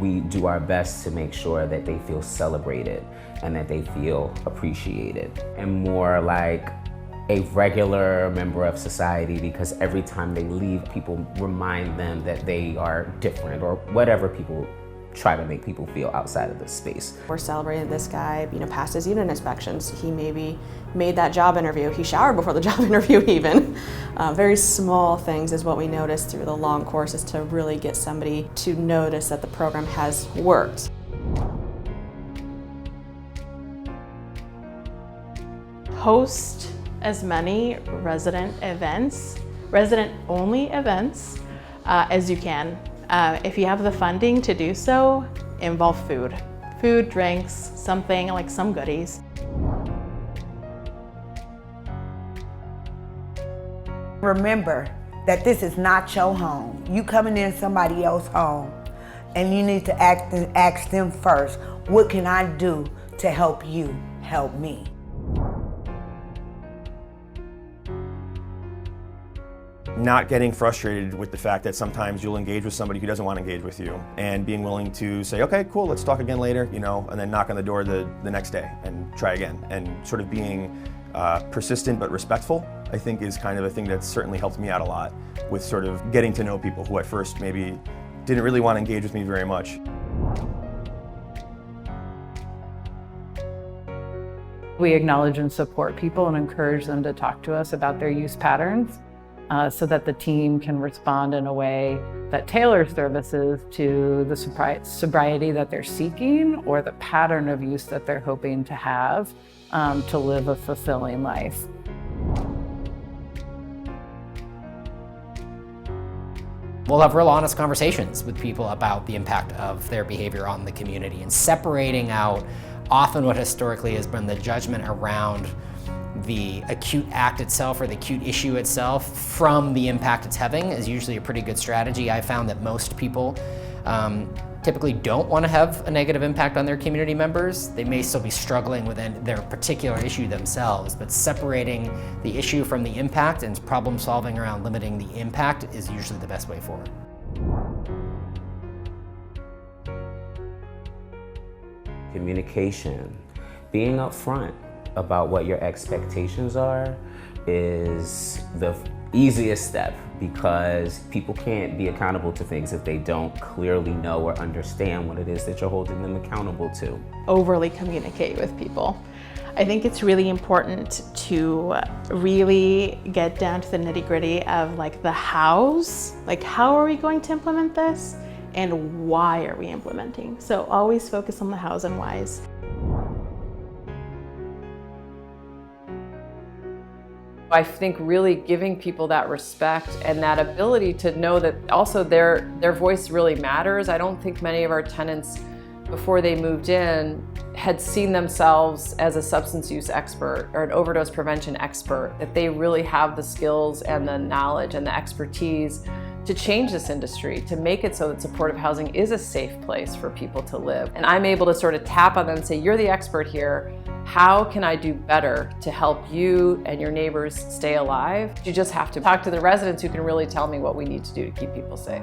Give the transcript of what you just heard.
we do our best to make sure that they feel celebrated and that they feel appreciated, and more like a regular member of society, because every time they leave, people remind them that they are different, or whatever people try to make people feel outside of this space. We're celebrating this guy, passed his unit inspections. He maybe made that job interview. He showered before the job interview even. Very small things is what we noticed through the long courses to really get somebody to notice that the program has worked. Host as many resident-only events as you can. If you have the funding to do so, involve food, drinks, something like some goodies. Remember that this is not your home. You coming in somebody else's home, and you need to ask them first, what can I do to help you help me? Not getting frustrated with the fact that sometimes you'll engage with somebody who doesn't want to engage with you, and being willing to say, okay, cool, let's talk again later, and then knock on the door the next day and try again. And sort of being persistent but respectful, I think, is kind of a thing that's certainly helped me out a lot with sort of getting to know people who at first maybe didn't really want to engage with me very much. We acknowledge and support people and encourage them to talk to us about their use patterns, so that the team can respond in a way that tailors services to the sobriety that they're seeking, or the pattern of use that they're hoping to have to live a fulfilling life. We'll have real honest conversations with people about the impact of their behavior on the community, and separating out often what historically has been the judgment around the acute act itself or the acute issue itself from the impact it's having is usually a pretty good strategy. I found that most people typically don't want to have a negative impact on their community members. They may still be struggling with their particular issue themselves, but separating the issue from the impact and problem solving around limiting the impact is usually the best way forward. Communication, being upfront about what your expectations are is the easiest step, because people can't be accountable to things if they don't clearly know or understand what it is that you're holding them accountable to. Overly communicate with people. I think it's really important to really get down to the nitty-gritty of the hows, how are we going to implement this and why are we implementing? So always focus on the hows and whys. I think really giving people that respect and that ability to know that also their voice really matters. I don't think many of our tenants, before they moved in, had seen themselves as a substance use expert or an overdose prevention expert, that they really have the skills and the knowledge and the expertise to change this industry, to make it so that supportive housing is a safe place for people to live. And I'm able to sort of tap on them and say, you're the expert here. How can I do better to help you and your neighbors stay alive? You just have to talk to the residents who can really tell me what we need to do to keep people safe.